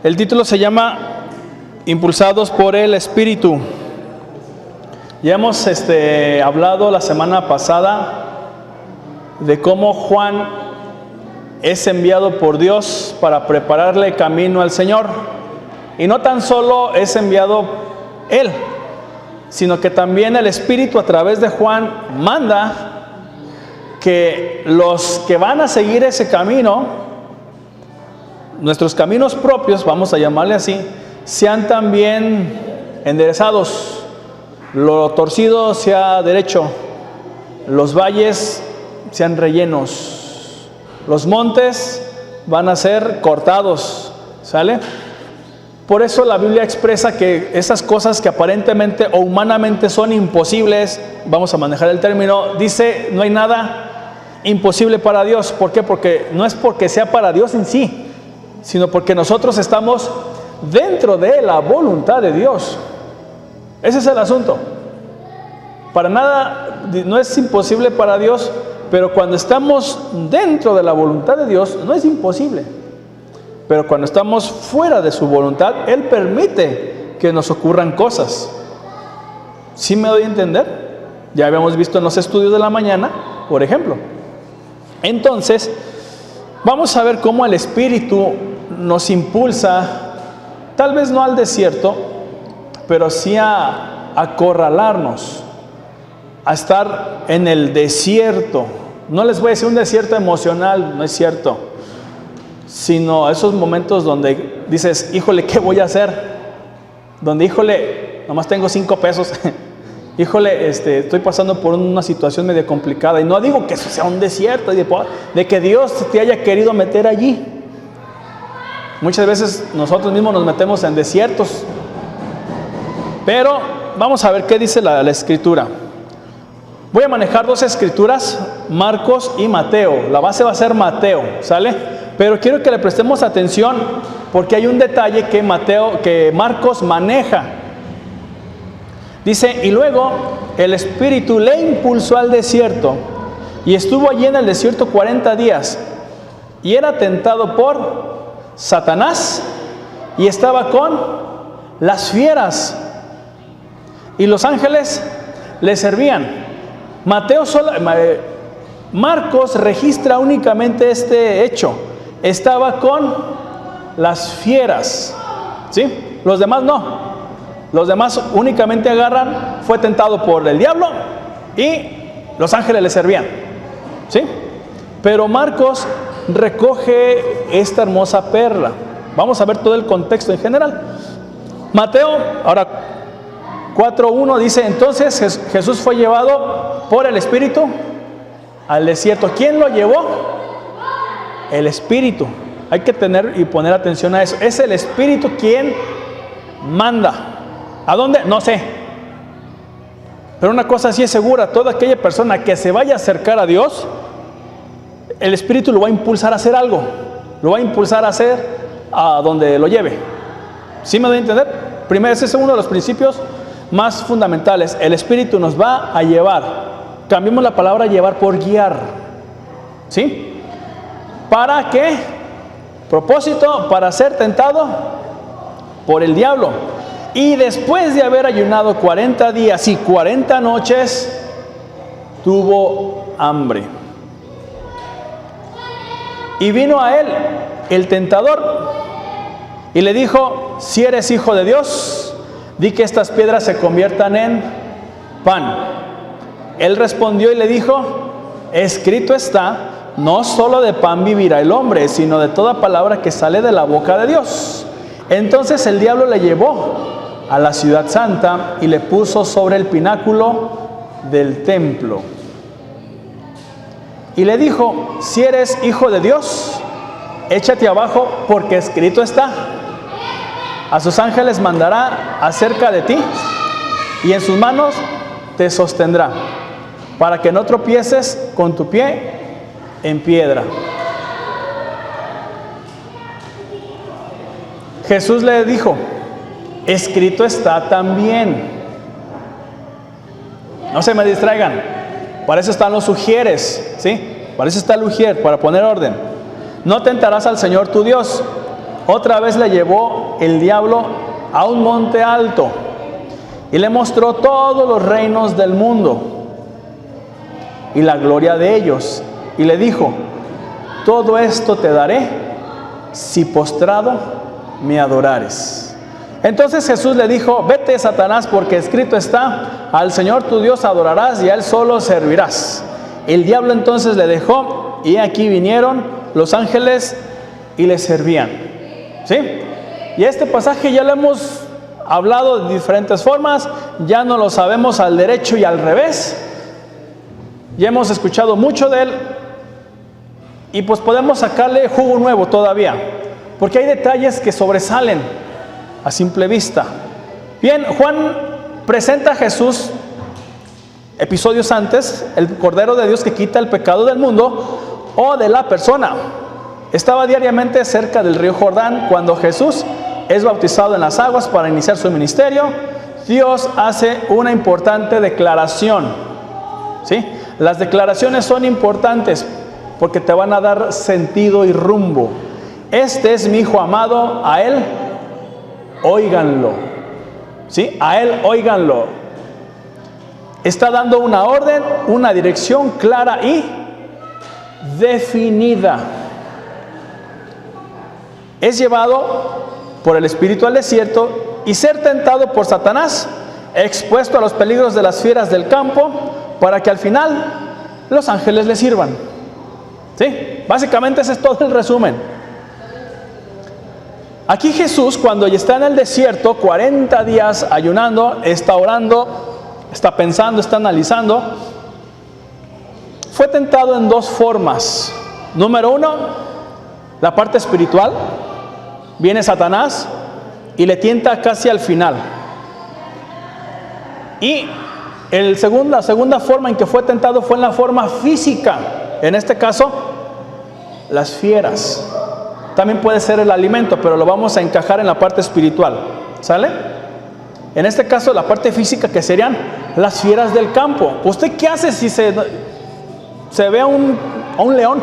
El título se llama Impulsados por el Espíritu. Ya hemos hablado la semana pasada de cómo Juan es enviado por Dios para prepararle camino al Señor. Y no tan solo es enviado él, sino que también el Espíritu a través de Juan manda que los que van a seguir ese camino, nuestros caminos propios, vamos a llamarle así, sean también enderezados, lo torcido sea derecho, los valles sean rellenos, los montes van a ser cortados, ¿sale? Por eso la Biblia expresa que esas cosas que aparentemente o humanamente son imposibles, vamos a manejar el término, dice, no hay nada imposible para Dios. ¿Por qué? Porque no es porque sea para Dios en sí, sino porque nosotros estamos dentro de la voluntad de Dios. Ese es el asunto. Para nada, no es imposible para Dios, pero cuando estamos dentro de la voluntad de Dios, no es imposible. Pero cuando estamos fuera de su voluntad, Él permite que nos ocurran cosas. ¿Sí me doy a entender? Ya habíamos visto en los estudios de la mañana, por ejemplo. Entonces, vamos a ver cómo el Espíritu nos impulsa, tal vez no al desierto, pero sí a acorralarnos, a estar en el desierto. No les voy a decir un desierto emocional, no es cierto, sino esos momentos donde dices, híjole, ¿qué voy a hacer? Donde, híjole, nomás tengo 5 pesos, híjole, estoy pasando por una situación medio complicada, y no digo que eso sea un desierto, de que Dios te haya querido meter allí. Muchas veces nosotros mismos nos metemos en desiertos, pero vamos a ver qué dice la Escritura. Voy a manejar 2 escrituras, Marcos y Mateo. La base va a ser Mateo, ¿sale? Pero quiero que le prestemos atención porque hay un detalle que Marcos maneja. Dice, y luego el Espíritu le impulsó al desierto y estuvo allí en el desierto 40 días y era tentado por Satanás y estaba con las fieras y los ángeles le servían. Marcos registra únicamente este hecho. Estaba con las fieras, ¿sí? Los demás no. Los demás únicamente agarran, fue tentado por el diablo y los ángeles le servían, ¿sí? Pero Marcos recoge esta hermosa perla. Vamos a ver todo el contexto en general. Mateo, ahora 4:1 dice, entonces Jesús fue llevado por el Espíritu al desierto. ¿Quién lo llevó? El Espíritu. Hay que tener y poner atención a eso. Es el Espíritu quien manda. ¿A dónde? No sé. Pero una cosa sí es segura, toda aquella persona que se vaya a acercar a Dios, el Espíritu lo va a impulsar a hacer algo. Lo va a impulsar a hacer a donde lo lleve. ¿Sí me doy a entender? Primero, ese es uno de los principios más fundamentales. El Espíritu nos va a llevar. Cambiemos la palabra llevar por guiar. ¿Sí? ¿Para qué? Propósito, para ser tentado por el diablo. Y después de haber ayunado 40 días y 40 noches, tuvo hambre. Y vino a él el tentador y le dijo, si eres hijo de Dios, di que estas piedras se conviertan en pan. Él respondió y le dijo, escrito está, no solo de pan vivirá el hombre, sino de toda palabra que sale de la boca de Dios. Entonces el diablo le llevó a la ciudad santa y le puso sobre el pináculo del templo. Y le dijo, si eres hijo de Dios, échate abajo, porque escrito está, a sus ángeles mandará acerca de ti, y en sus manos te sostendrá, para que no tropieces con tu pie en piedra. Jesús le dijo, escrito está también. No se me distraigan, para eso están los ujieres, ¿sí? Para eso está el ujier, para poner orden. No tentarás al Señor tu Dios. otra vez le llevó el diablo a un monte alto y le mostró todos los reinos del mundo y la gloria de ellos. Y le dijo: todo esto te daré si postrado me adorares. Entonces Jesús le dijo: vete, Satanás, porque escrito está: al Señor tu Dios adorarás y a Él solo servirás. El diablo entonces le dejó, y aquí vinieron los ángeles y le servían. ¿Sí? Y este pasaje ya lo hemos hablado de diferentes formas, ya no lo sabemos al derecho y al revés. Ya hemos escuchado mucho de él y pues podemos sacarle jugo nuevo todavía, porque hay detalles que sobresalen a simple vista. Bien, Juan presenta a Jesús episodios antes, el Cordero de Dios que quita el pecado del mundo o de la persona. Estaba diariamente cerca del río Jordán cuando Jesús es bautizado en las aguas para iniciar su ministerio. Dios hace una importante declaración, ¿sí? Las declaraciones son importantes porque te van a dar sentido y rumbo. Este es mi Hijo amado, a Él óiganlo. ¿Sí? A Él óiganlo. Está dando una orden, una dirección clara y definida. Es llevado por el Espíritu al desierto y ser tentado por Satanás, expuesto a los peligros de las fieras del campo, para que al final los ángeles le sirvan. ¿Sí? Básicamente ese es todo el resumen. Aquí Jesús, cuando está en el desierto, 40 días ayunando, está orando, está pensando, está analizando, fue tentado en dos formas. Número uno, la parte espiritual. Viene Satanás y le tienta casi al final. Y la segunda forma en que fue tentado fue en la forma física. En este caso, las fieras. También puede ser el alimento, pero lo vamos a encajar en la parte espiritual. ¿Sale? En este caso, la parte física, que serían las fieras del campo. ¿Usted qué hace si se ve a un león?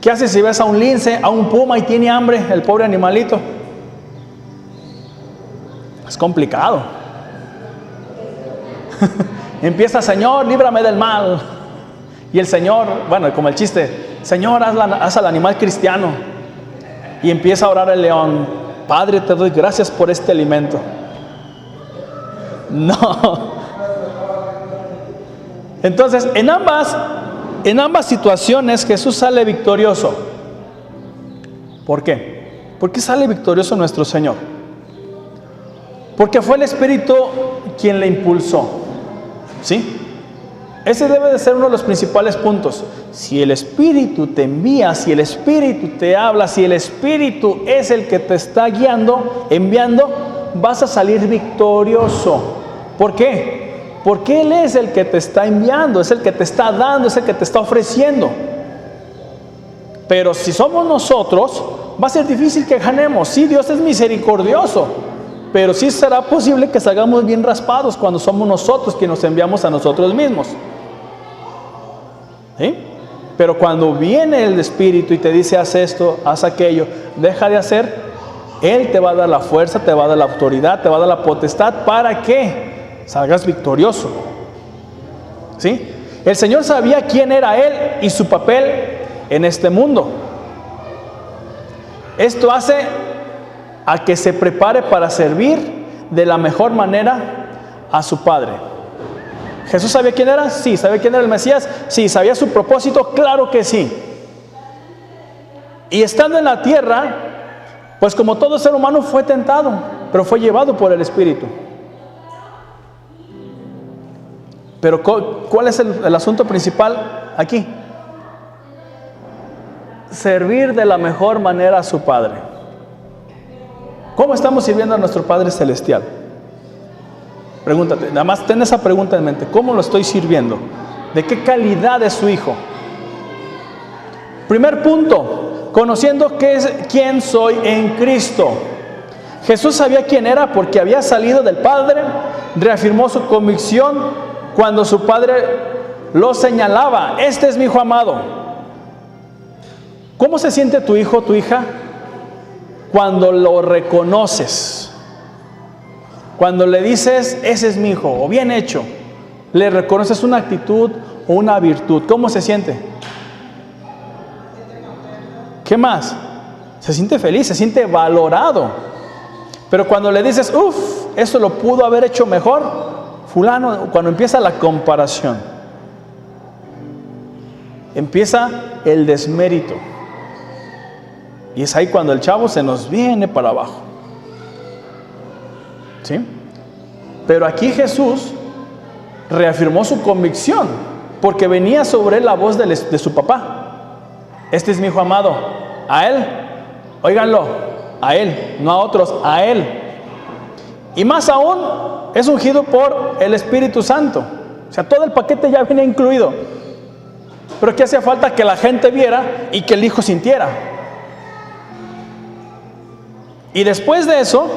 ¿Qué hace si ves a un lince, a un puma y tiene hambre el pobre animalito? Es complicado. Empieza: Señor, líbrame del mal. Y el Señor, bueno, como el chiste: Señor, haz al animal cristiano. Y empieza a orar el león: Padre, te doy gracias por este alimento. No. Entonces, en ambas situaciones Jesús sale victorioso. ¿Por qué? ¿Por qué sale victorioso nuestro Señor? Porque fue el Espíritu quien le impulsó. ¿Sí? Ese debe de ser uno de los principales puntos. Si el Espíritu te envía, si el Espíritu te habla, si el Espíritu es el que te está guiando, enviando, vas a salir victorioso. ¿Por qué? Porque Él es el que te está enviando, es el que te está dando, es el que te está ofreciendo. Pero si somos nosotros, va a ser difícil que ganemos. Sí, Dios es misericordioso, pero sí será posible que salgamos bien raspados cuando somos nosotros quienes nos enviamos a nosotros mismos. ¿Sí? Pero cuando viene el Espíritu y te dice: haz esto, haz aquello, deja de hacer, Él te va a dar la fuerza, te va a dar la autoridad, te va a dar la potestad para que salgas victorioso. ¿Sí? El Señor sabía quién era Él y su papel en este mundo. Esto hace a que se prepare para servir de la mejor manera a su Padre. ¿Jesús sabía quién era? Sí. ¿Sabía quién era el Mesías? Sí. ¿Sabía su propósito? Claro que sí. Y estando en la tierra, pues como todo ser humano fue tentado, pero fue llevado por el Espíritu. Pero ¿cuál es el asunto principal aquí? Servir de la mejor manera a su Padre. ¿Cómo estamos sirviendo a nuestro Padre Celestial? Pregúntate, nada más ten esa pregunta en mente: ¿cómo lo estoy sirviendo? ¿De qué calidad es su Hijo? Primer punto, conociendo quién soy en Cristo. Jesús sabía quién era porque había salido del Padre, reafirmó su convicción cuando su Padre lo señalaba: este es mi Hijo amado. ¿Cómo se siente tu hijo, tu hija? cuando lo reconoces. Cuando le dices, ese es mi hijo, o bien hecho, le reconoces una actitud o una virtud. ¿Cómo se siente? ¿Qué más? Se siente feliz, se siente valorado. Pero cuando le dices, eso lo pudo haber hecho mejor, fulano, cuando empieza la comparación, empieza el desmérito. Y es ahí cuando el chavo se nos viene para abajo. ¿Sí? Pero aquí Jesús reafirmó su convicción, porque venía sobre él la voz de su papá. Este es mi hijo amado, a él, óiganlo, a él, no a otros, a él. Y más aún, es ungido por el Espíritu Santo. O sea, todo el paquete ya viene incluido. Pero ¿qué hacía falta? Que la gente viera y que el hijo sintiera. Y después de eso,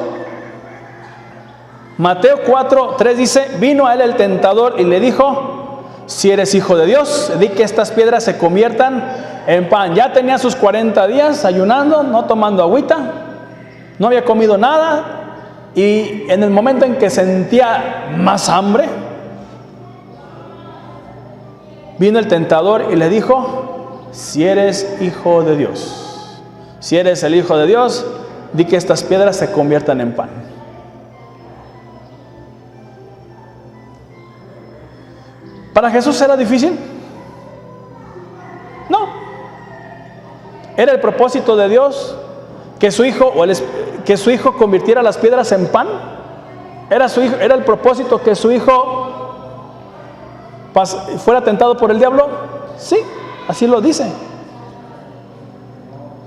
Mateo 4:3 dice, vino a él el tentador y le dijo, si eres hijo de Dios, di que estas piedras se conviertan en pan. Ya tenía sus 40 días ayunando, no tomando agüita, no había comido nada, y en el momento en que sentía más hambre, vino el tentador y le dijo, si eres hijo de Dios, si eres el hijo de Dios, di que estas piedras se conviertan en pan. ¿Para Jesús era difícil? No. ¿Era el propósito de Dios que su hijo convirtiera las piedras en pan? ¿Era el propósito que su hijo fuera tentado por el diablo? Sí, así lo dice.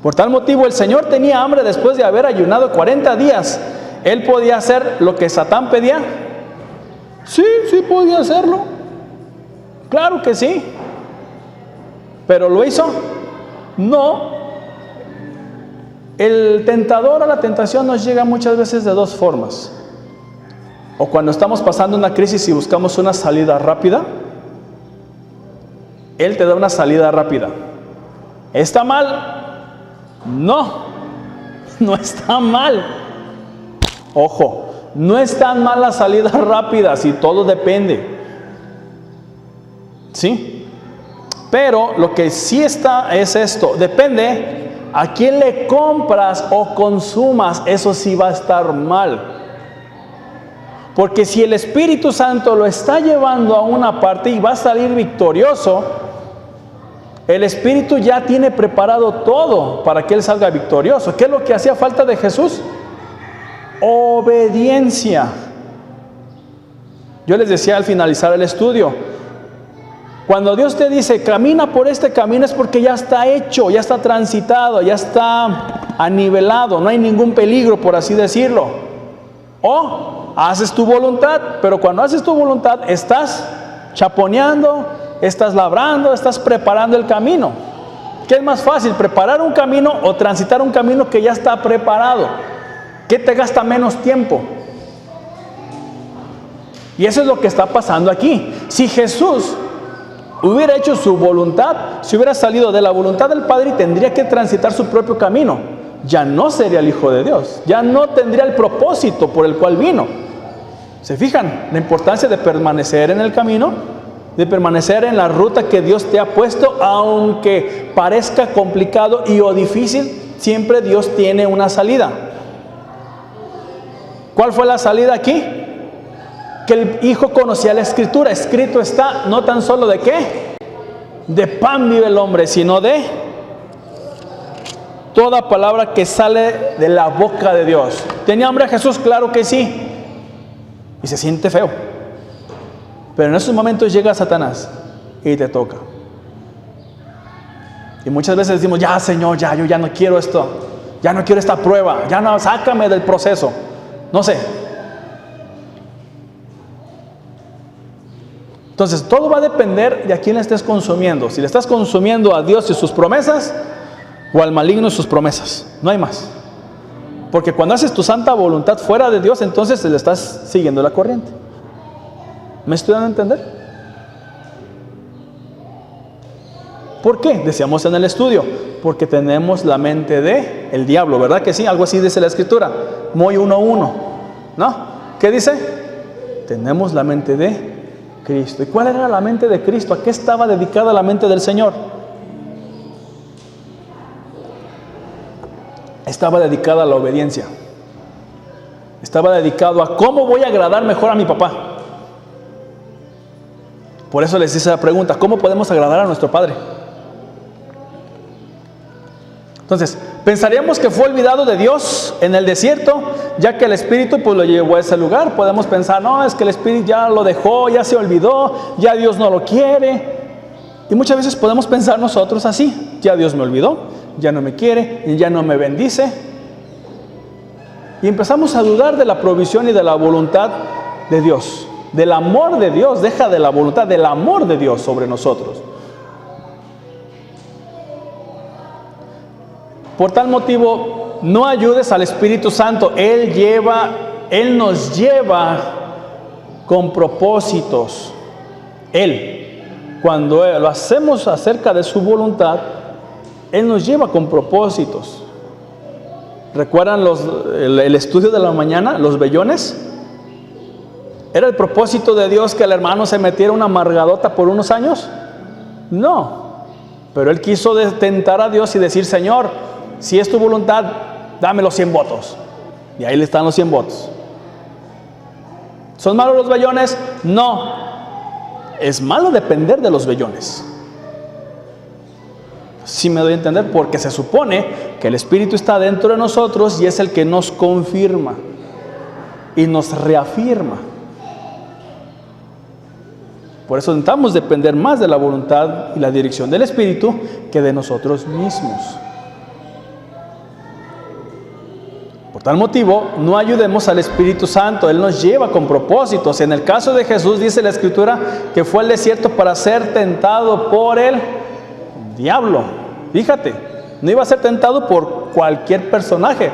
Por tal motivo el Señor tenía hambre después de haber ayunado 40 días. ¿Él podía hacer lo que Satán pedía? Sí podía hacerlo. Claro que sí. ¿Pero lo hizo? No. El tentador o la tentación nos llega muchas veces de dos formas. O cuando estamos pasando una crisis y buscamos una salida rápida, Él te da una salida rápida. ¿Está mal? No está mal. Ojo, no es tan mal la salida rápida, si todo depende. ¿Sí? Pero lo que sí está es esto, depende a quién le compras o consumas, eso sí va a estar mal. Porque si el Espíritu Santo lo está llevando a una parte y va a salir victorioso, el Espíritu ya tiene preparado todo para que Él salga victorioso. ¿Qué es lo que hacía falta de Jesús? Obediencia. Yo les decía al finalizar el estudio, cuando Dios te dice, camina por este camino, es porque ya está hecho, ya está transitado, ya está anivelado, no hay ningún peligro, por así decirlo. O haces tu voluntad, pero cuando haces tu voluntad, estás chaponeando, estás labrando, estás preparando el camino. ¿Qué es más fácil, preparar un camino o transitar un camino que ya está preparado? ¿Qué te gasta menos tiempo? Y eso es lo que está pasando aquí. Si Jesús hubiera hecho su voluntad, si hubiera salido de la voluntad del Padre y tendría que transitar su propio camino, ya no sería el Hijo de Dios, ya no tendría el propósito por el cual vino. ¿Se fijan la importancia de permanecer en el camino? De permanecer en la ruta que Dios te ha puesto, aunque parezca complicado y o difícil, siempre Dios tiene una salida. ¿Cuál fue la salida aquí? Que el Hijo conocía la Escritura. Escrito está, no tan solo de qué, de pan vive el hombre, sino de toda palabra que sale de la boca de Dios. ¿Tenía hambre Jesús? Claro que sí. Y se siente feo. Pero en esos momentos llega Satanás y te toca. Y muchas veces decimos, ya Señor, ya, yo ya no quiero esto, ya no quiero esta prueba, ya no, sácame del proceso. No sé. Entonces, todo va a depender de a quién le estés consumiendo. Si le estás consumiendo a Dios y sus promesas, o al maligno y sus promesas. No hay más. Porque cuando haces tu santa voluntad fuera de Dios, entonces le estás siguiendo la corriente. ¿Me estoy dando a entender? ¿Por qué? Decíamos en el estudio, porque tenemos la mente de El diablo, ¿verdad que sí? Algo así dice la Escritura. Muy 1:1, ¿no? ¿Qué dice? Tenemos la mente de Cristo. ¿Y cuál era la mente de Cristo? ¿A qué estaba dedicada la mente del Señor? Estaba dedicada a la obediencia. Estaba dedicado a cómo voy a agradar mejor a mi papá. Por eso les hice la pregunta, ¿cómo podemos agradar a nuestro Padre? Entonces, pensaríamos que fue olvidado de Dios en el desierto, ya que el Espíritu pues lo llevó a ese lugar. Podemos pensar, no, es que el Espíritu ya lo dejó, ya se olvidó, ya Dios no lo quiere. Y muchas veces podemos pensar nosotros así, ya Dios me olvidó, ya no me quiere, ya no me bendice. Y empezamos a dudar de la provisión y de la voluntad de Dios, del amor de Dios, deja de la voluntad, del amor de Dios sobre nosotros. Por tal motivo, no ayudes al Espíritu Santo. Él nos lleva con propósitos. Cuando lo hacemos acerca de su voluntad, Él nos lleva con propósitos. ¿Recuerdan el estudio de la mañana, los vellones? ¿Era el propósito de Dios que el hermano se metiera una amargadota por unos años? No, pero él quiso tentar a Dios y decir, Señor, si es tu voluntad, dame los 100 votos. Y ahí le están los 100 votos. ¿Son malos los vellones? No, es malo depender de los vellones. Sí me doy a entender, porque se supone que el Espíritu está dentro de nosotros y es el que nos confirma y nos reafirma. Por eso intentamos depender más de la voluntad y la dirección del Espíritu que de nosotros mismos. Por tal motivo, no ayudemos al Espíritu Santo. Él nos lleva con propósitos. En el caso de Jesús, dice la Escritura, que fue al desierto para ser tentado por el diablo. Fíjate, no iba a ser tentado por cualquier personaje.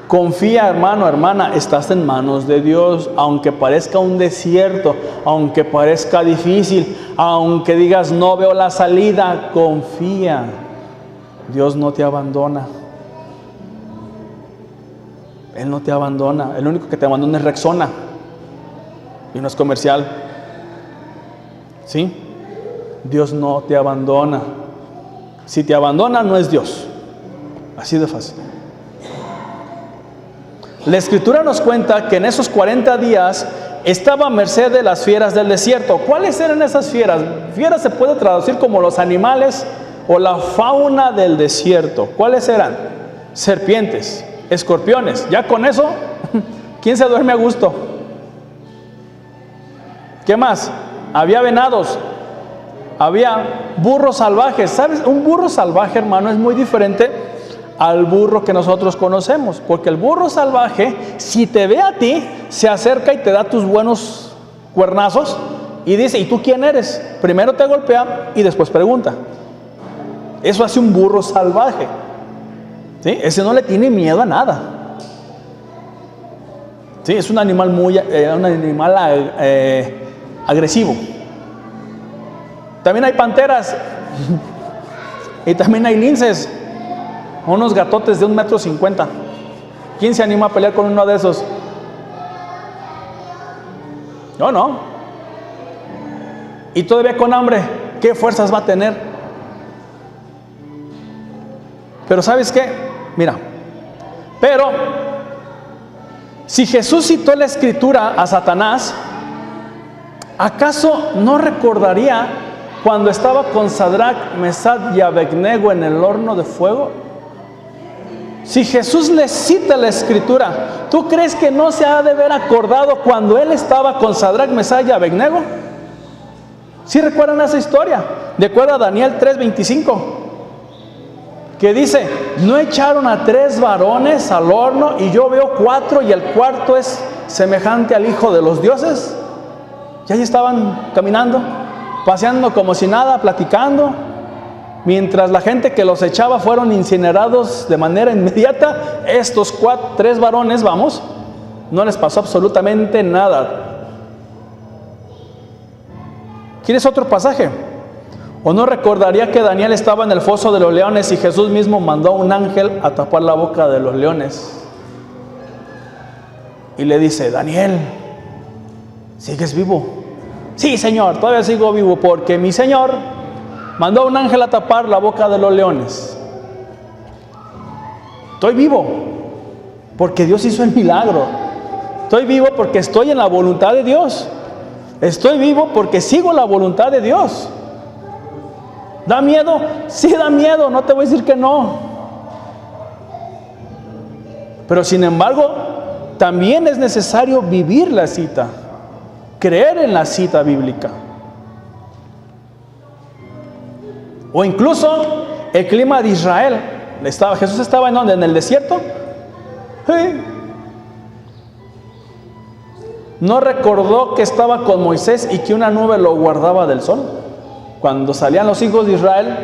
Confía, hermano, hermana, estás en manos de Dios. Aunque parezca un desierto, aunque parezca difícil, aunque digas no veo la salida, confía. Dios no te abandona. Él no te abandona. El único que te abandona es Rexona y no es comercial. ¿Sí? Dios no te abandona. Si te abandona, no es Dios. Así de fácil. La Escritura nos cuenta que en esos 40 días estaba a merced de las fieras del desierto. ¿Cuáles eran esas fieras? Fieras se puede traducir como los animales o la fauna del desierto. ¿Cuáles eran? Serpientes, escorpiones. Ya con eso, ¿quién se duerme a gusto? ¿Qué más? Había venados, había burros salvajes. ¿Sabes? Un burro salvaje, hermano, es muy diferente al burro que nosotros conocemos, porque el burro salvaje, si te ve a ti, se acerca y te da tus buenos cuernazos y dice, ¿y tú quién eres? Primero te golpea y después pregunta. Eso hace un burro salvaje, ¿sí? Ese no le tiene miedo a nada, ¿sí? Es un animal agresivo. También hay panteras y también hay linces, unos gatotes de 1,50 m. ¿Quién se anima a pelear con uno de esos? Yo no. Y todavía con hambre, ¿qué fuerzas va a tener? Pero ¿sabes qué? Mira, pero si Jesús citó en la Escritura a Satanás, ¿acaso no recordaría cuando estaba con Sadrach, Mesach y Abednego en el horno de fuego? Si Jesús le cita la Escritura, ¿tú crees que no se ha de haber acordado cuando él estaba con Sadrach, Mesach y Abednego? ¿Sí recuerdan esa historia? De acuerdo a Daniel 3:25, que dice, ¿no echaron a 3 varones al horno y yo veo 4 y el cuarto es semejante al Hijo de los dioses? Y ahí estaban caminando, paseando como si nada, platicando, mientras la gente que los echaba fueron incinerados de manera inmediata. Estos 3 varones, no les pasó absolutamente nada. ¿Quieres otro pasaje? ¿O no recordaría que Daniel estaba en el foso de los leones y Jesús mismo mandó a un ángel a tapar la boca de los leones? Y le dice: Daniel, ¿sigues vivo? Sí, Señor, todavía sigo vivo porque mi Señor mandó a un ángel a tapar la boca de los leones. Estoy vivo porque Dios hizo el milagro. Estoy vivo porque estoy en la voluntad de Dios. Estoy vivo porque sigo la voluntad de Dios. ¿Da miedo? Sí, da miedo, no te voy a decir que no. Pero sin embargo, también es necesario vivir la cita, creer en la cita bíblica. O incluso el clima de Israel. Jesús estaba ¿en dónde? ¿En el desierto? Sí. ¿No recordó que estaba con Moisés y que una nube lo guardaba del sol? Cuando salían los hijos de Israel,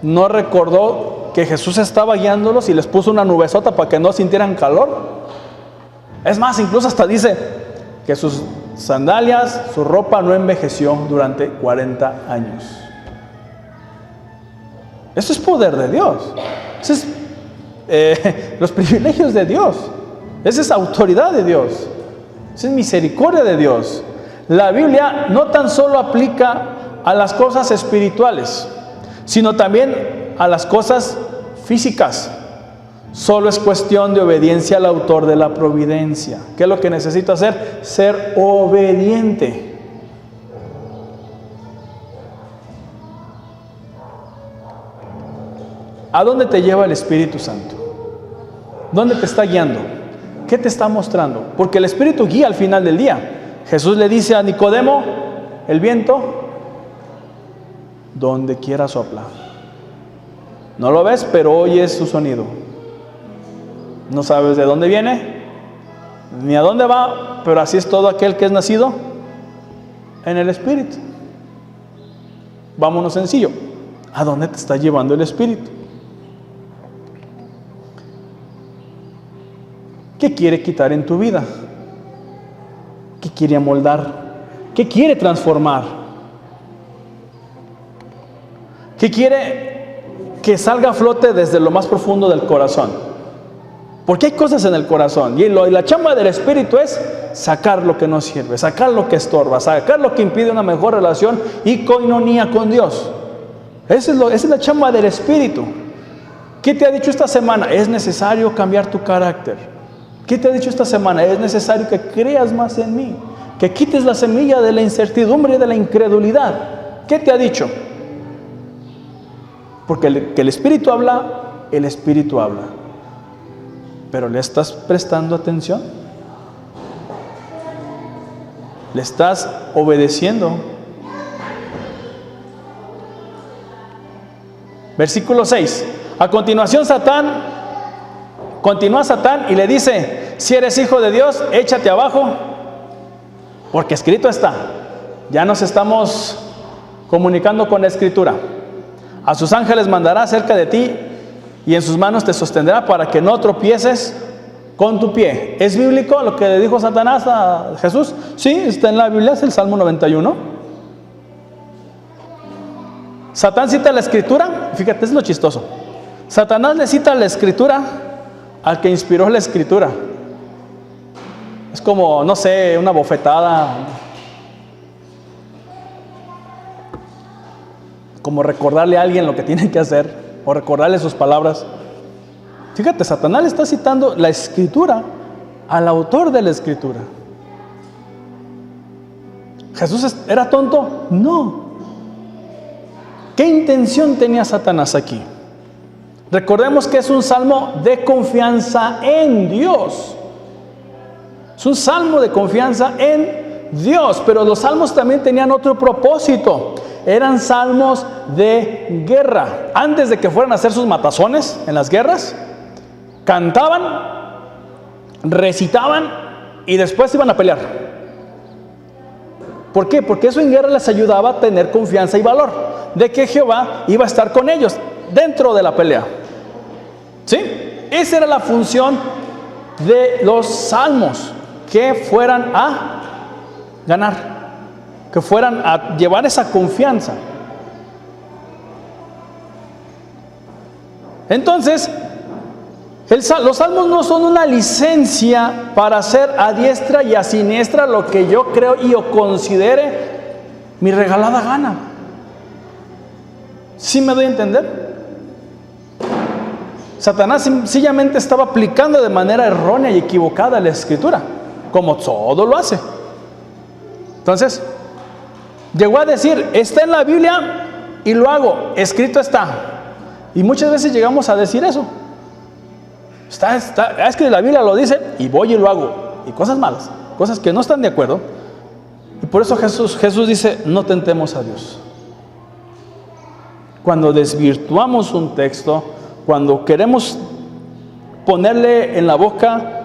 ¿no recordó que Jesús estaba guiándolos y les puso una nubesota para que no sintieran calor? Es más, incluso hasta dice que sus sandalias, su ropa no envejeció durante 40 años. Eso es poder de Dios. Eso es los privilegios de Dios. Esa es autoridad de Dios. Esa es misericordia de Dios. La Biblia no tan solo aplica a las cosas espirituales, sino también a las cosas físicas. Solo es cuestión de obediencia al autor de la providencia. ¿Qué es lo que necesito hacer? Ser obediente. ¿A dónde te lleva el Espíritu Santo? ¿Dónde te está guiando? ¿Qué te está mostrando? Porque el Espíritu guía al final del día. Jesús le dice a Nicodemo: el viento donde quiera sopla. No lo ves, pero oyes su sonido. No sabes de dónde viene, ni a dónde va, pero así es todo aquel que es nacido en el Espíritu. Vámonos sencillo. ¿A dónde te está llevando el Espíritu? ¿Qué quiere quitar en tu vida? ¿Qué quiere amoldar? ¿Qué quiere transformar? ¿Qué quiere que salga a flote desde lo más profundo del corazón? Porque hay cosas en el corazón y la chamba del Espíritu es sacar lo que no sirve, sacar lo que estorba, sacar lo que impide una mejor relación y coinonía con Dios. Esa es la chamba del Espíritu. ¿Qué te ha dicho esta semana? Es necesario cambiar tu carácter. ¿Qué te ha dicho esta semana? Es necesario que creas más en mí, que quites la semilla de la incertidumbre y de la incredulidad. ¿Qué te ha dicho? Porque que el Espíritu habla, el Espíritu habla. ¿Pero le estás prestando atención? ¿Le estás obedeciendo? Versículo 6. A continuación continúa Satán y le dice: si eres hijo de Dios, échate abajo, porque escrito está. Ya nos estamos comunicando con la Escritura. A sus ángeles mandará cerca de ti y en sus manos te sostendrá para que no tropieces con tu pie. ¿Es bíblico lo que le dijo Satanás a Jesús? Sí, está en la Biblia, es el Salmo 91. Satán cita la Escritura. Fíjate, es lo chistoso. Satanás le cita la Escritura al que inspiró la Escritura. Es como, no sé, una bofetada, como recordarle a alguien lo que tiene que hacer, o recordarle sus palabras. Fíjate, Satanás le está citando la Escritura al autor de la Escritura. ¿Jesús era tonto? No. ¿Qué intención tenía Satanás aquí? Recordemos que es un salmo de confianza en Dios. Es un salmo de confianza en Dios, pero los salmos también tenían otro propósito. Eran salmos de guerra. Antes de que fueran a hacer sus matazones en las guerras, cantaban, recitaban y después iban a pelear. ¿Por qué? Porque eso en guerra les ayudaba a tener confianza y valor de que Jehová iba a estar con ellos dentro de la pelea. ¿Sí? Esa era la función de los salmos, que fueran a ganar, que fueran a llevar esa confianza. Entonces, los salmos no son una licencia para hacer a diestra y a siniestra lo que yo creo y o considere mi regalada gana. ¿Sí me doy a entender? Satanás sencillamente estaba aplicando de manera errónea y equivocada la Escritura, como todo lo hace. Entonces, llegó a decir, está en la Biblia y lo hago, escrito está. Y muchas veces llegamos a decir eso. Es que la Biblia lo dice y voy y lo hago. Y cosas malas, cosas que no están de acuerdo. Y por eso Jesús dice, no tentemos a Dios. Cuando desvirtuamos un texto, cuando queremos ponerle en la boca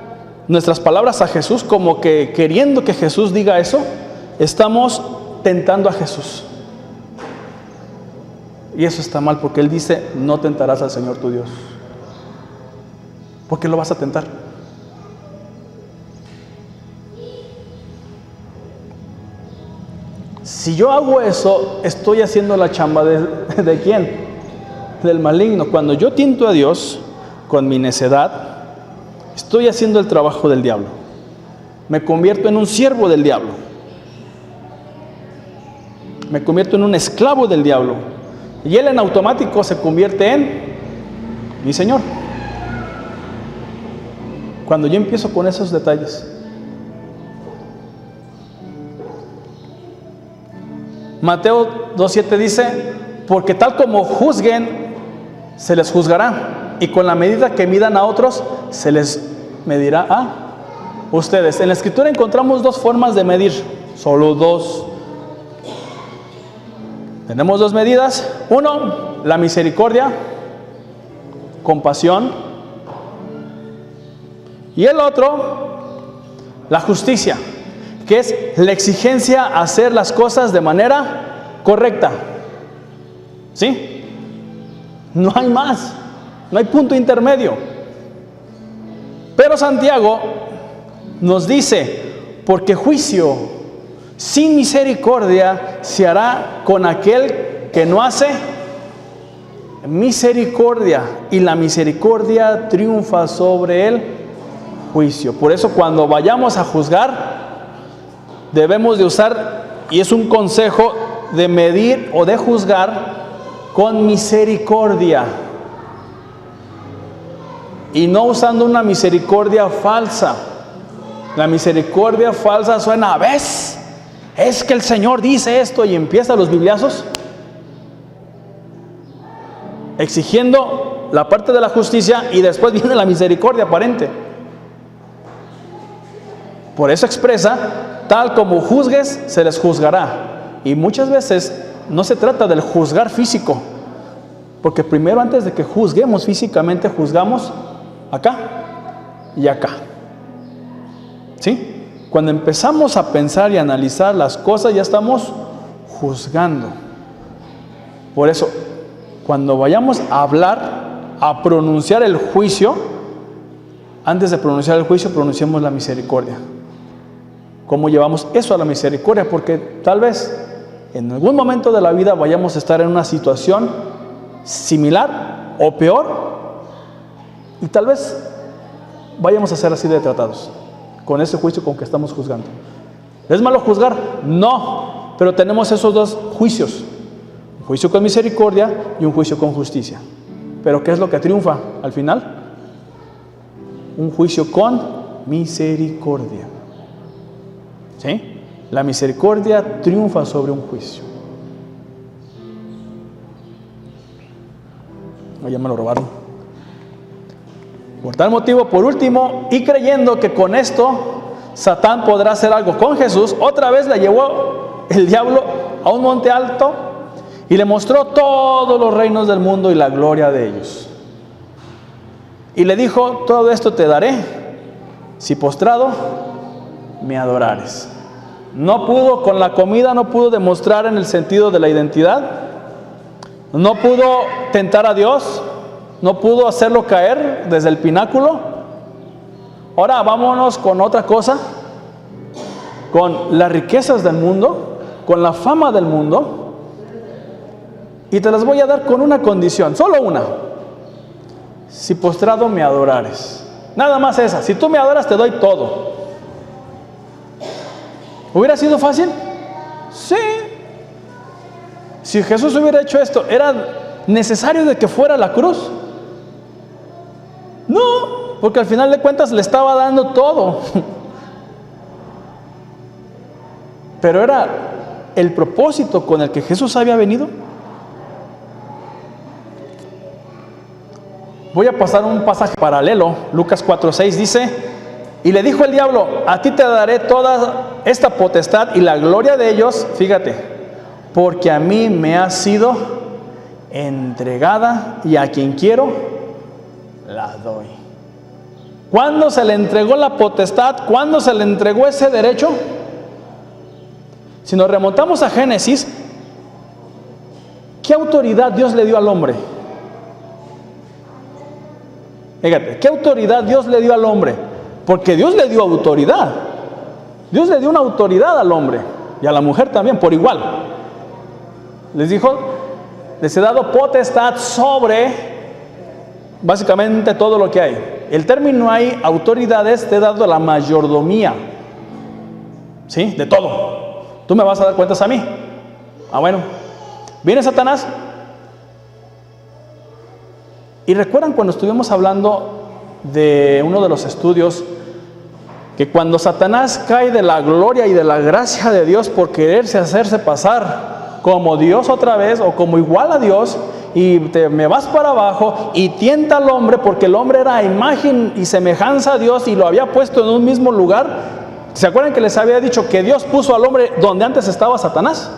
nuestras palabras a Jesús, como que queriendo que Jesús diga eso, estamos tentando a Jesús. Y eso está mal, porque Él dice, no tentarás al Señor tu Dios. ¿Por qué lo vas a tentar? Si yo hago eso, estoy haciendo la chamba ¿de quién? Del maligno. Cuando yo tiento a Dios con mi necedad, estoy haciendo el trabajo del diablo. Me convierto en un siervo del diablo. Me convierto en un esclavo del diablo. Y él en automático se convierte en mi Señor. Cuando yo empiezo con esos detalles. Mateo 2:7 dice, porque tal como juzguen, se les juzgará, y con la medida que midan a otros, se les medirá a ustedes. En la Escritura encontramos dos formas de medir, solo dos. Tenemos dos medidas. Uno, la misericordia, compasión. Y el otro, la justicia, que es la exigencia a hacer las cosas de manera correcta. ¿Sí? No hay más, no hay punto intermedio. Pero Santiago nos dice, porque juicio sin misericordia se hará con aquel que no hace misericordia, y la misericordia triunfa sobre el juicio. Por eso cuando vayamos a juzgar, debemos de usar, y es un consejo, de medir o de juzgar con misericordia, y no usando una misericordia falsa. La misericordia falsa suena, ¿ves? Es que el Señor dice esto, y empieza los bibliazos exigiendo la parte de la justicia, y después viene la misericordia aparente. Por eso expresa, tal como juzgues, se les juzgará. Y muchas veces no se trata del juzgar físico, porque primero, antes de que juzguemos físicamente, juzgamos acá y acá. ¿Sí? Cuando empezamos a pensar y analizar las cosas, ya estamos juzgando. Por eso, cuando vayamos a hablar, a pronunciar el juicio, antes de pronunciar el juicio, pronunciemos la misericordia. ¿Cómo llevamos eso a la misericordia? Porque tal vez en algún momento de la vida vayamos a estar en una situación similar o peor, y tal vez vayamos a ser así de tratados con ese juicio con que estamos juzgando. ¿Es malo juzgar? No, pero tenemos esos dos juicios, un juicio con misericordia y un juicio con justicia. Pero ¿qué es lo que triunfa al final? Un juicio con misericordia. ¿Sí? La misericordia triunfa sobre un juicio. Oh, ya me lo robaron. Por tal motivo, por último, y creyendo que con esto Satán podrá hacer algo con Jesús, otra vez le llevó el diablo a un monte alto y le mostró todos los reinos del mundo y la gloria de ellos. Y le dijo, todo esto te daré si postrado me adorares. No pudo, con la comida no pudo demostrar en el sentido de la identidad, no pudo tentar a Dios, no pudo hacerlo caer desde el pináculo. Ahora vámonos con otra cosa, con las riquezas del mundo, con la fama del mundo, y te las voy a dar con una condición, solo una. si postrado me adorares. Nada más esa. Si tú me adoras, te doy todo. ¿Hubiera sido fácil? Sí. Si Jesús hubiera hecho esto, ¿era necesario de que fuera a la cruz? No, porque al final de cuentas le estaba dando todo. Pero era el propósito con el que Jesús había venido. Voy a pasar un pasaje paralelo. Lucas 4:6 dice: y le dijo el diablo: a ti te daré toda esta potestad y la gloria de ellos, fíjate, porque a mí me ha sido entregada y a quien quiero la doy. ¿Cuándo se le entregó la potestad? ¿Cuándo se le entregó ese derecho? Si nos remontamos a Génesis, ¿qué autoridad Dios le dio al hombre? Fíjate, ¿qué autoridad Dios le dio al hombre? Porque Dios le dio autoridad. Dios le dio una autoridad al hombre y a la mujer también, por igual. Les dijo: les he dado potestad sobre básicamente todo lo que hay. El término ahí, autoridades, te he dado la mayordomía. ¿Sí? De todo. Tú me vas a dar cuentas a mí. Ah, bueno. Viene Satanás. Y recuerdan cuando estuvimos hablando de uno de los estudios, que cuando Satanás cae de la gloria y de la gracia de Dios por quererse hacerse pasar como Dios otra vez o como igual a Dios, y me vas para abajo y tienta al hombre, porque el hombre era imagen y semejanza a Dios y lo había puesto en un mismo lugar. ¿Se acuerdan que les había dicho que Dios puso al hombre donde antes estaba Satanás?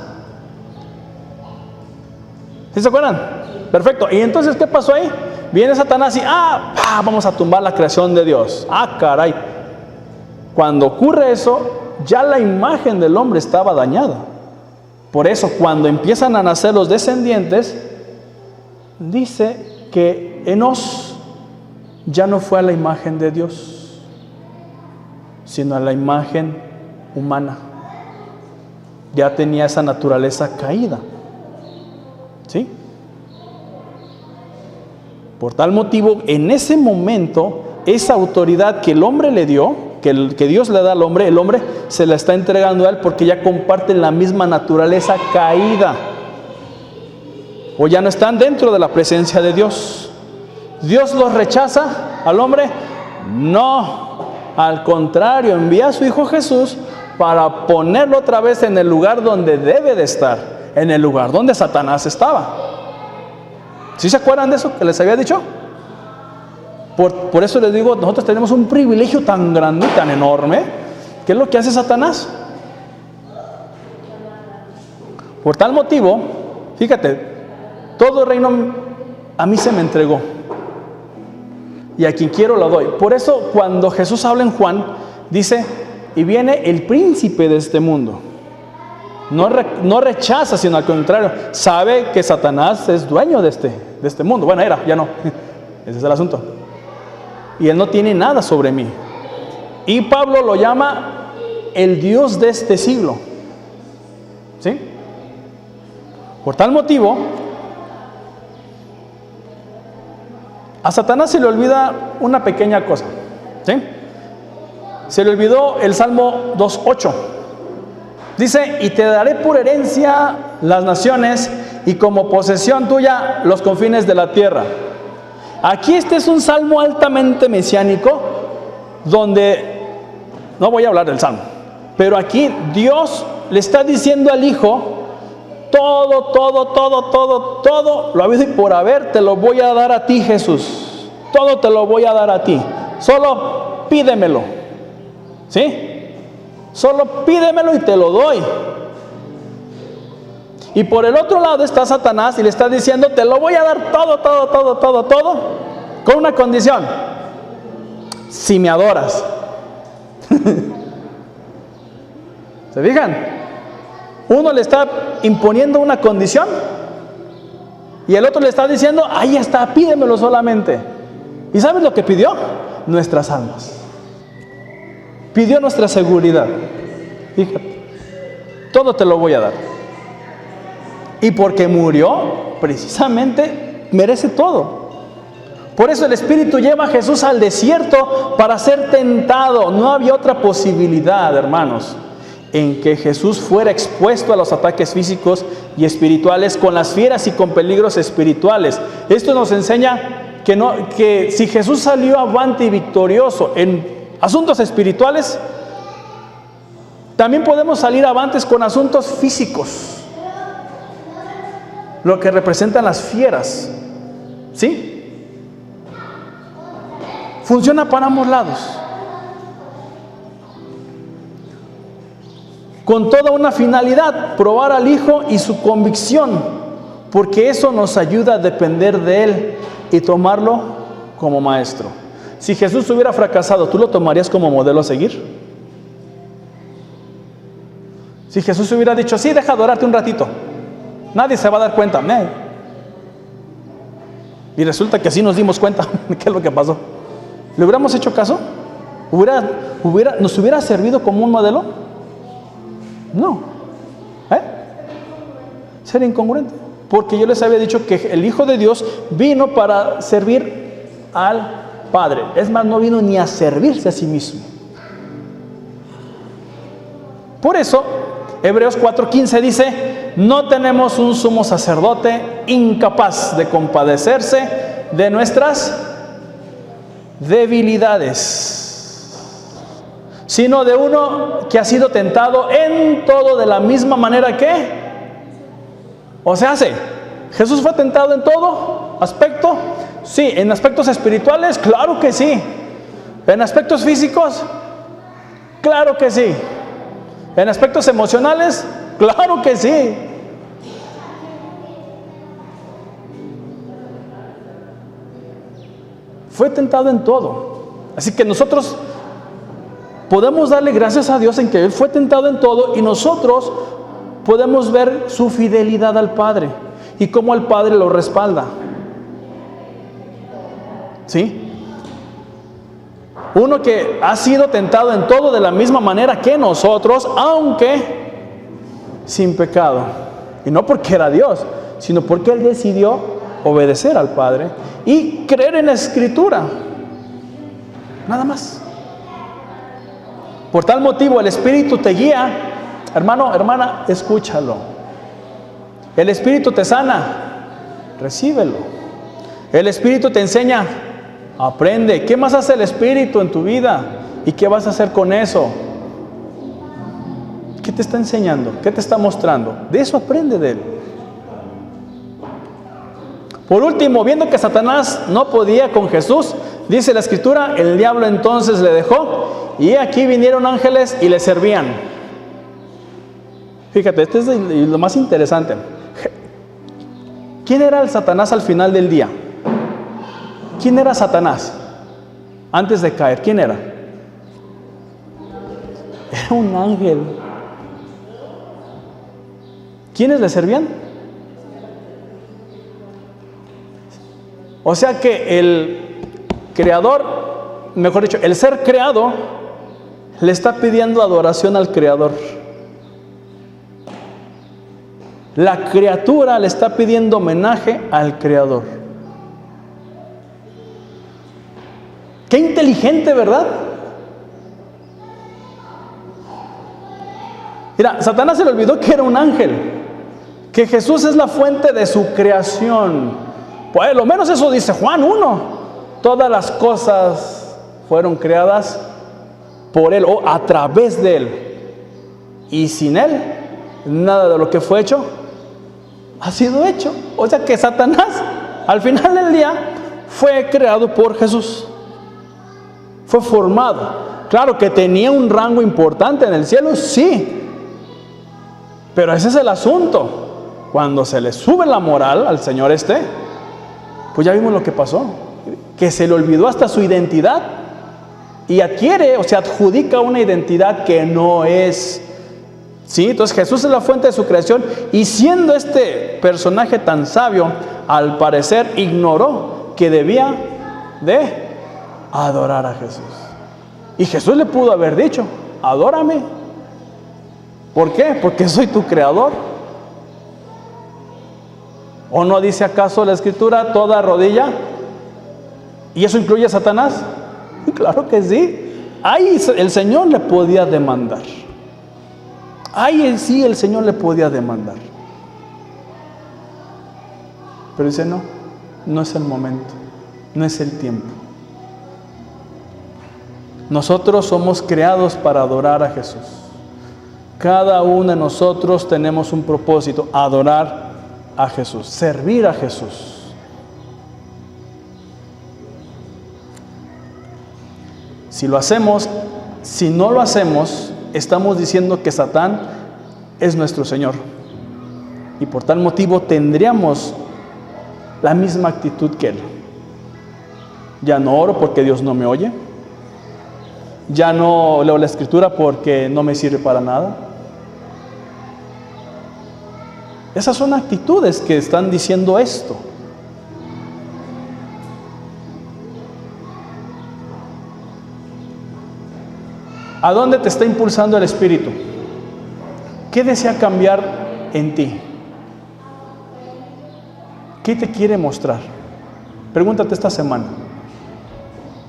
¿Sí se acuerdan? Perfecto. ¿Y entonces qué pasó ahí? Viene Satanás y vamos a tumbar la creación de Dios. Caray. Cuando ocurre eso, ya la imagen del hombre estaba dañada. Por eso, cuando empiezan a nacer los descendientes, dice que Enos ya no fue a la imagen de Dios, sino a la imagen humana. Ya tenía esa naturaleza caída. ¿Sí? Por tal motivo, en ese momento, esa autoridad que el hombre le dio, que Dios le da al hombre, el hombre se la está entregando a él porque ya comparten la misma naturaleza caída. O ya no están dentro de la presencia de Dios. ¿Dios los rechaza al hombre? No. Al contrario, envía a su Hijo Jesús para ponerlo otra vez en el lugar donde debe de estar, en el lugar donde Satanás estaba. ¿Sí se acuerdan de eso que les había dicho? Por eso les digo, nosotros tenemos un privilegio tan grande y tan enorme. ¿Qué es lo que hace Satanás? Por tal motivo, fíjate, todo el reino a mí se me entregó y a quien quiero lo doy. Por eso cuando Jesús habla en Juan, dice: y viene el príncipe de este mundo. No rechaza, sino al contrario, sabe que Satanás es dueño de este mundo. Bueno, era, ya no. Ese es el asunto. Y él no tiene nada sobre mí. Y Pablo lo llama el Dios de este siglo. ¿Sí? Por tal motivo, a Satanás se le olvida una pequeña cosa. ¿Sí? Se le olvidó el Salmo 2:8. Dice: y te daré por herencia las naciones y como posesión tuya los confines de la tierra. Aquí este es un salmo altamente mesiánico, donde, no voy a hablar del salmo, pero aquí Dios le está diciendo al Hijo: todo, lo habido y por haber, te lo voy a dar a ti, Jesús. Todo te lo voy a dar a ti. Solo pídemelo. ¿Sí? Solo pídemelo y te lo doy. Y por el otro lado está Satanás y le está diciendo: te lo voy a dar todo, con una condición: si me adoras. ¿Se fijan? Uno le está imponiendo una condición y el otro le está diciendo: ahí está, pídemelo solamente. ¿Y sabes lo que pidió? Nuestras almas. Pidió nuestra seguridad. Fíjate, todo te lo voy a dar. Y porque murió, precisamente merece todo. Por eso el Espíritu lleva a Jesús al desierto para ser tentado. No había otra posibilidad, hermanos, en que Jesús fuera expuesto a los ataques físicos y espirituales con las fieras y con peligros espirituales. Esto nos enseña que si Jesús salió avante y victorioso en asuntos espirituales, también podemos salir avantes con asuntos físicos, lo que representan las fieras. ¿Sí? Funciona para ambos lados. Con toda una finalidad, probar al Hijo y su convicción, porque eso nos ayuda a depender de Él y tomarlo como maestro. Si Jesús hubiera fracasado, ¿tú lo tomarías como modelo a seguir? Si Jesús hubiera dicho, sí, deja adorarte un ratito, nadie se va a dar cuenta. Y resulta que sí nos dimos cuenta de qué es lo que pasó. ¿Le hubiéramos hecho caso? ¿Nos hubiera servido como un modelo? No. Sería incongruente. Porque yo les había dicho que el Hijo de Dios vino para servir al Padre. Es más, no vino ni a servirse a sí mismo. Por eso, Hebreos 4:15 dice, no tenemos un sumo sacerdote incapaz de compadecerse de nuestras debilidades, sino de uno que ha sido tentado en todo de la misma manera que, Jesús fue tentado en todo aspecto. Sí, en aspectos espirituales, claro que sí. En aspectos físicos, claro que sí. En aspectos emocionales, claro que sí. Fue tentado en todo. Así que nosotros podemos darle gracias a Dios en que Él fue tentado en todo, y nosotros podemos ver su fidelidad al Padre y cómo el Padre lo respalda. ¿Sí? Uno que ha sido tentado en todo de la misma manera que nosotros, aunque sin pecado. Y no porque era Dios, sino porque Él decidió obedecer al Padre y creer en la Escritura. Nada más. Por tal motivo el Espíritu te guía. Hermano, hermana, escúchalo. El Espíritu te sana, recíbelo. El Espíritu te enseña, aprende. ¿Qué más hace el Espíritu en tu vida? ¿Y qué vas a hacer con eso? ¿Qué te está enseñando? ¿Qué te está mostrando? De eso aprende de Él. Por último, viendo que Satanás no podía con Jesús, dice la Escritura, el diablo entonces le dejó, y aquí vinieron ángeles y le servían. Fíjate, este es lo más interesante. ¿Quién era el Satanás al final del día? ¿Quién era Satanás antes de caer? ¿Quién era? Era un ángel. ¿Quiénes le servían? O sea que el creador, mejor dicho, el ser creado, le está pidiendo adoración al creador. La criatura le está pidiendo homenaje al creador. Qué inteligente, ¿verdad? Mira, Satanás se le olvidó que era un ángel, que Jesús es la fuente de su creación. Pues lo menos eso dice Juan 1. Todas las cosas fueron creadas por Él o a través de Él. Y sin Él, nada de lo que fue hecho ha sido hecho. O sea que Satanás, al final del día, fue creado por Jesús. Fue formado. Claro que tenía un rango importante en el cielo, sí. Pero ese es el asunto. Cuando se le sube la moral al Señor pues ya vimos lo que pasó. Que se le olvidó hasta su identidad. Y adquiere o se adjudica una identidad que no es. ¿Sí? Entonces Jesús es la fuente de su creación. Y siendo este personaje tan sabio, al parecer ignoró que debía de adorar a Jesús. Y Jesús le pudo haber dicho, adórame. ¿Por qué? Porque soy tu creador. ¿O no dice acaso la Escritura, toda rodilla ¿Y eso incluye a Satanás? Claro que sí. Ahí el Señor le podía demandar. Ahí sí el Señor le podía demandar. Pero dice, no, no es el momento, no es el tiempo. Nosotros somos creados para adorar a Jesús. Cada uno de nosotros tenemos un propósito: adorar a Jesús, servir a Jesús. Si lo hacemos, si no lo hacemos, estamos diciendo que Satán es nuestro Señor. Y por tal motivo tendríamos la misma actitud que Él. Ya no oro porque Dios no me oye. Ya no leo la Escritura porque no me sirve para nada. Esas son actitudes que están diciendo esto. ¿A dónde te está impulsando el Espíritu? ¿Qué desea cambiar en ti? ¿Qué te quiere mostrar? Pregúntate esta semana.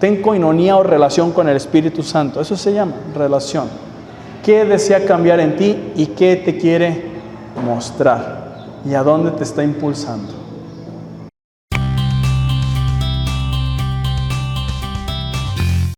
Ten coinonía o relación con el Espíritu Santo. Eso se llama relación. ¿Qué desea cambiar en ti y qué te quiere mostrar? ¿Y a dónde te está impulsando?